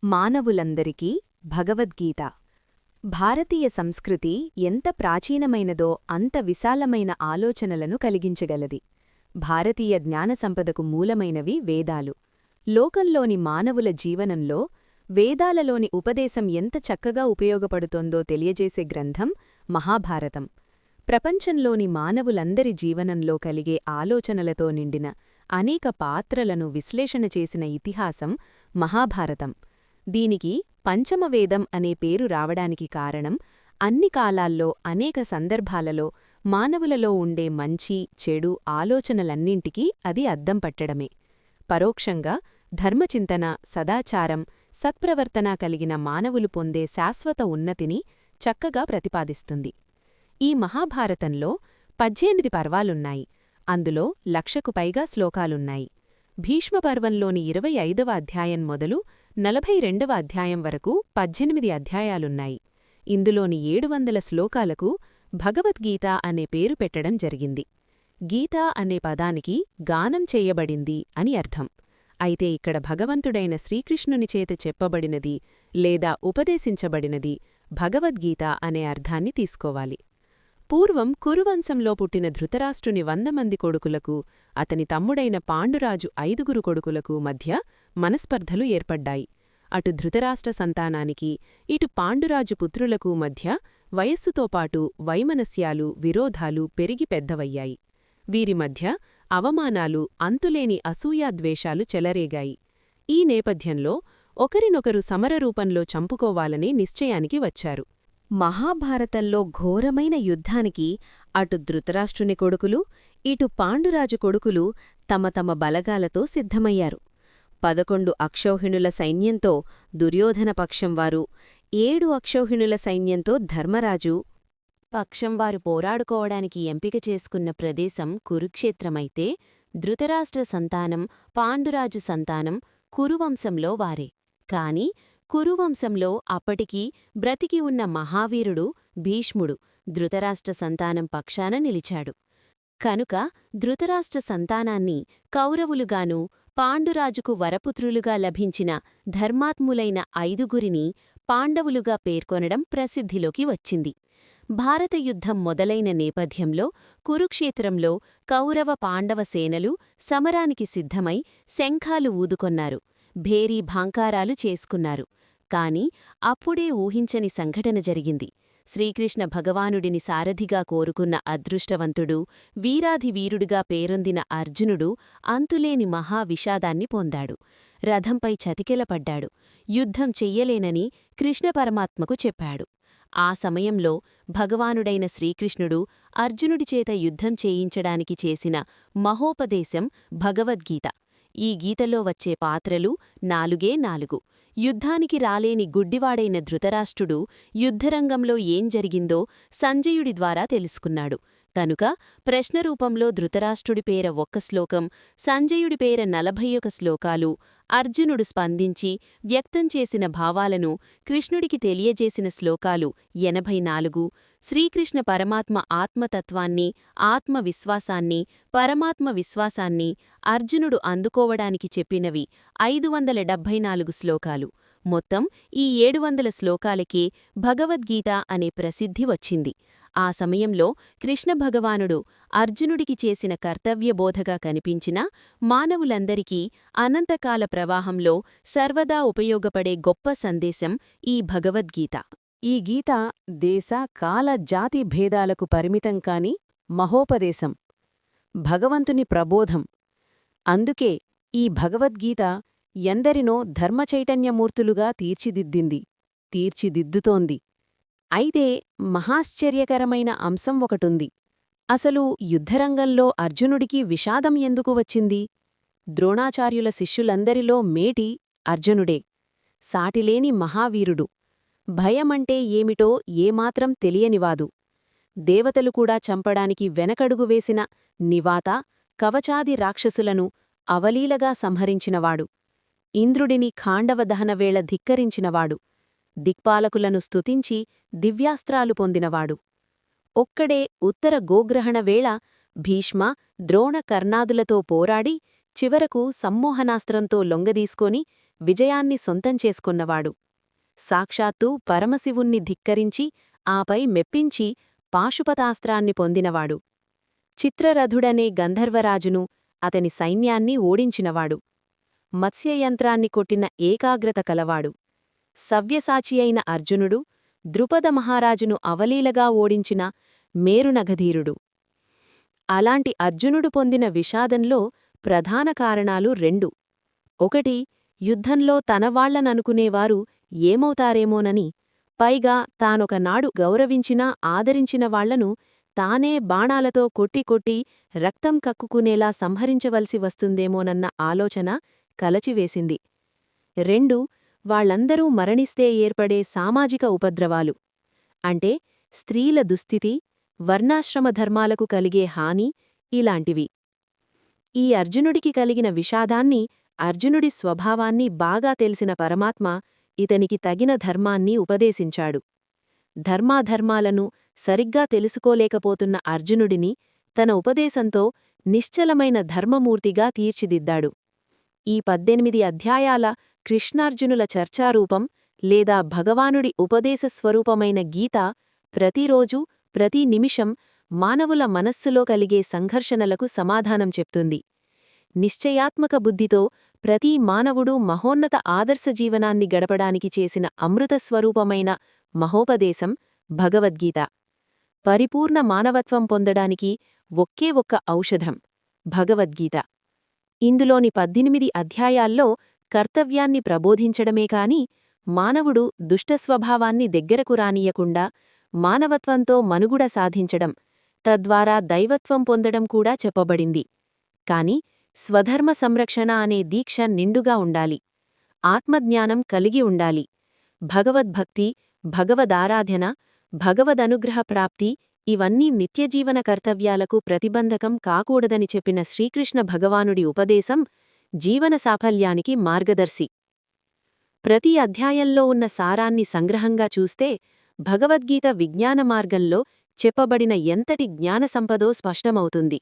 మానవులందరికీ భగవద్గీత. భారతీయ సంస్కృతి ఎంత ప్రాచీనమైనదో అంత విశాలమైన ఆలోచనలను కలిగించగలది. భారతీయ జ్ఞానసంపదకు మూలమైనవి వేదాలు. లోకంలోని మానవుల జీవనంలో వేదాలలోని ఉపదేశం ఎంత చక్కగా ఉపయోగపడుతోందో తెలియజేసే గ్రంథం మహాభారతం. ప్రపంచంలోని మానవులందరి జీవనంలో కలిగే ఆలోచనలతో నిండిన అనేక పాత్రలను విశ్లేషణ చేసిన ఇతిహాసం మహాభారతం. దీనికి పంచమవేదం అనే పేరు రావడానికి కారణం అన్ని కాలాల్లో అనేక సందర్భాలలో మానవులలో ఉండే మంచి చెడు ఆలోచనలన్నింటికీ అది అద్దం పట్టడమే. పరోక్షంగా ధర్మచింతన, సదాచారం, సత్ప్రవర్తన కలిగిన మానవులు పొందే శాశ్వత ఉన్నతిని చక్కగా ప్రతిపాదిస్తుంది. ఈ మహాభారతంలో 18 పర్వాలున్నాయి. అందులో 1,00,000కు పైగా శ్లోకాలున్నాయి. భీష్మపర్వంలోని 25వ అధ్యాయం మొదలు 42వ అధ్యాయం వరకు 18 అధ్యాయాలున్నాయి. ఇందులోని 700 శ్లోకాలకు భగవద్గీత అనే పేరు పెట్టడం జరిగింది. గీత అనే పదానికి గానం చేయబడింది అని అర్థం. అయితే ఇక్కడ భగవంతుడైన శ్రీకృష్ణుని చేత చెప్పబడినది లేదా ఉపదేశించబడినది భగవద్గీత అనే అర్థాన్ని తీసుకోవాలి. పూర్వం కురువంశంలో పుట్టిన ధృతరాష్ట్రుని 100 మంది కొడుకులకు, అతని తమ్ముడైన పాండురాజు 5గురు కొడుకులకు మధ్య మనస్పర్ధలు ఏర్పడ్డాయి. అటు ధృతరాష్ట్ర సంతానానికి, ఇటు పాండురాజు పుత్రులకు మధ్య వయస్సుతోపాటు వైమనస్యాలు, విరోధాలు పెరిగి పెద్దవయ్యాయి. వీరి మధ్య అవమానాలు, అంతులేని అసూయాద్వేషాలు చెలరేగాయి. ఈ నేపథ్యంలో ఒకరినొకరు సమరరూపంలో చంపుకోవాలని నిశ్చయానికి వచ్చారు. మహాభారతంలో ఘోరమైన యుద్ధానికి అటు ధృతరాష్ట్రుని కొడుకులు, ఇటు పాండురాజు కొడుకులు తమ తమ బలగాలతో సిద్ధమయ్యారు. 11 అక్షౌహిణుల సైన్యంతో దుర్యోధన పక్షంవారు, 7 అక్షౌహిణుల సైన్యంతో ధర్మరాజు పక్షంవారు పోరాడుకోవడానికి ఎంపిక చేసుకున్న ప్రదేశం కురుక్షేత్రమైతే, ధృతరాష్ట్ర సంతానం, పాండురాజు సంతానం కురువంశంలో వారే. కాని కురువంశంలో అప్పటికీ బ్రతికి ఉన్న మహావీరుడు భీష్ముడు ధృతరాష్ట్ర సంతానం పక్షాన నిలిచాడు. కనుక ధృతరాష్ట్ర సంతానాన్ని కౌరవులుగానూ, పాండురాజుకు వరపుత్రులుగా లభించిన ధర్మాత్ములైన 5గురిని పాండవులుగా పేర్కొనడం ప్రసిద్ధిలోకి వచ్చింది. భారత యుద్ధం మొదలైన నేపథ్యంలో కురుక్షేత్రంలో కౌరవ పాండవ సేనలు సమరానికి సిద్ధమై శంఖాలు ఊదుకొన్నారు, భేరీ భాంకారాలు చేసుకున్నారు. కాని అప్పుడే ఊహించని సంఘటన జరిగింది. శ్రీకృష్ణ భగవానుడిని సారథిగా కోరుకున్న అదృష్టవంతుడు, వీరాధివీరుడిగా పేరొందిన అర్జునుడు అంతులేని మహావిషాదాన్ని పొందాడు. రథంపై చతికెలపడ్డాడు. యుద్ధం చెయ్యలేనని కృష్ణపరమాత్మకు చెప్పాడు. ఆ సమయంలో భగవానుడైన శ్రీకృష్ణుడు అర్జునుడిచేత యుద్ధం చేయించడానికి చేసిన మహోపదేశం భగవద్గీత. ఈ గీతలో వచ్చే పాత్రలు 4 యుద్ధానికి రాలేని గుడ్డివాడైన ధృతరాష్ట్రుడు యుద్ధరంగంలో ఏం జరిగిందో సంజయుడి ద్వారా తెలుసుకున్నాడు. కనుక ప్రశ్నరూపంలో ధృతరాష్ట్రుడి పేర 1 శ్లోకం, సంజయుడి పేర 41 శ్లోకాలు, అర్జునుడు స్పందించి వ్యక్తం చేసిన భావాలను కృష్ణుడికి తెలియజేసిన శ్లోకాలు 84, శ్రీకృష్ణ పరమాత్మ ఆత్మతత్వాన్ని, ఆత్మవిశ్వాసాన్ని, పరమాత్మ విశ్వాసాన్ని అర్జునుడు అందుకోవడానికి చెప్పినవి 574 శ్లోకాలు. మొత్తం ఈ 700 శ్లోకాలకే భగవద్గీత అనే ప్రసిద్ధి వచ్చింది. ఆ సమయంలో కృష్ణభగవానుడు అర్జునుడికి చేసిన కర్తవ్యబోధగా కనిపించినా మానవులందరికీ అనంతకాల ప్రవాహంలో సర్వదా ఉపయోగపడే గొప్ప సందేశం ఈ భగవద్గీత. ఈ గీత దేశ, కాల, జాతి భేదాలకు పరిమితం కాని మహోపదేశం, భగవంతుని ప్రబోధం. అందుకే ఈ భగవద్గీత ఎందరినో ధర్మచైతన్యమూర్తులుగా తీర్చిదిద్దుతోంది. అయితే మహాశ్చర్యకరమైన అంశం ఒకటుంది. అసలు యుద్ధరంగంలో అర్జునుడికి విషాదం ఎందుకు వచ్చింది? ద్రోణాచార్యుల శిష్యులందరిలో మేటి అర్జునుడే. సాటిలేని మహావీరుడు. భయమంటే ఏమిటో ఏమాత్రం తెలియనివాదు. దేవతలు కూడా చంపడానికి వెనకడుగు వేసిన నివాత, కవచాది రాక్షసులను అవలీలగా సంహరించినవాడు. ఇంద్రుడిని ఖాండవదహనవేళ ధిక్కరించినవాడు. దిక్పాలకులను స్తుతించి దివ్యాస్త్రాలు పొందినవాడు. ఒక్కడే ఉత్తర గోగ్రహణ వేళ భీష్మ, ద్రోణ కర్ణాదులతో పోరాడి చివరకు సమ్మోహనాస్త్రంతో లొంగదీసుకొని విజయాన్ని సొంతం చేసుకున్నవాడు. సాక్షాత్తూ పరమశివుణ్ణి ధిక్కరించి ఆపై మెప్పించి పాశుపతాస్త్రాన్ని పొందినవాడు. చిత్రరథుడనే గంధర్వరాజును అతని సైన్యాన్ని ఓడించినవాడు. మత్స్యయంత్రాన్ని కొట్టిన ఏకాగ్రత కలవాడు. సవ్యసాచి అయిన అర్జునుడు ద్రుపద మహారాజును అవలీలగా ఓడించిన మేరునగధీరుడు. అలాంటి అర్జునుడు పొందిన విషాదంలో ప్రధాన కారణాలు రెండు. ఒకటి, యుద్ధంలో తనవాళ్లననుకునేవారు ఏమవుతారేమోనని, పైగా తానొకనాడు గౌరవించినా ఆదరించిన వాళ్లను తానే బాణాలతో కొట్టి రక్తం కక్కుకునేలా సంహరించవలసి వస్తుందేమోనన్న ఆలోచన కలచివేసింది. 2, వాళ్లందరూ మరణిస్తే ఏర్పడే సామాజిక ఉపద్రవాలు. అంటే స్త్రీల దుస్థితి, వర్ణాశ్రమ ధర్మాలకు కలిగే హాని, ఇలాంటివి. ఈ అర్జునుడికి కలిగిన విషాదాన్ని, అర్జునుడి స్వభావాన్ని బాగా తెలిసిన పరమాత్మ ఇతనికి తగిన ధర్మాన్ని ఉపదేశించాడు. ధర్మాధర్మాలను సరిగ్గా తెలుసుకోలేకపోతున్న అర్జునుడిని తన ఉపదేశంతో నిశ్చలమైన ధర్మమూర్తిగా తీర్చిదిద్దాడు. ఈ 18 అధ్యాయాల కృష్ణార్జునుల చర్చారూపం లేదా భగవానుడి ఉపదేశస్వరూపమైన గీత ప్రతిరోజూ ప్రతి నిమిషం మానవుల మనస్సులో కలిగే సంఘర్షణలకు సమాధానం చెప్తుంది. నిశ్చయాత్మక బుద్ధితో ప్రతి మానవుడు మహోన్నత ఆదర్శ జీవనాన్ని గడపడానికి చేసిన అమృతస్వరూపమైన మహోపదేశం భగవద్గీత. పరిపూర్ణ మానవత్వం పొందడానికి ఒకే ఒక్క ఔషధం భగవద్గీత. ఇందులోని 18 అధ్యాయాల్లో కర్తవ్యాన్ని ప్రబోధించడమే కాని, మానవుడు దుష్టస్వభావాన్ని దగ్గరకు రానియకుండా మానవత్వంతో మనుగుడ సాధించడం, తద్వారా దైవత్వం పొందడం కూడా చెప్పబడింది. కాని స్వధర్మ సంరక్షణ అనే దీక్ష నిండుగా ఉండాలి. ఆత్మజ్ఞానం కలిగి ఉండాలి. భగవద్భక్తి, భగవదారాధన, భగవదనుగ్రహ ప్రాప్తి ఇవన్నీ నిత్యజీవన కర్తవ్యాలకు ప్రతిబంధకం కాకూడదని చెప్పిన శ్రీకృష్ణ భగవానుడి ఉపదేశం జీవన సాఫల్యానికి మార్గదర్శి. ప్రతి అధ్యాయంలో ఉన్న సారాన్ని సంగ్రహంగా చూస్తే భగవద్గీత విజ్ఞాన మార్గంలో చెప్పబడిన ఎంతటి జ్ఞానసంపదో స్పష్టమవుతుంది.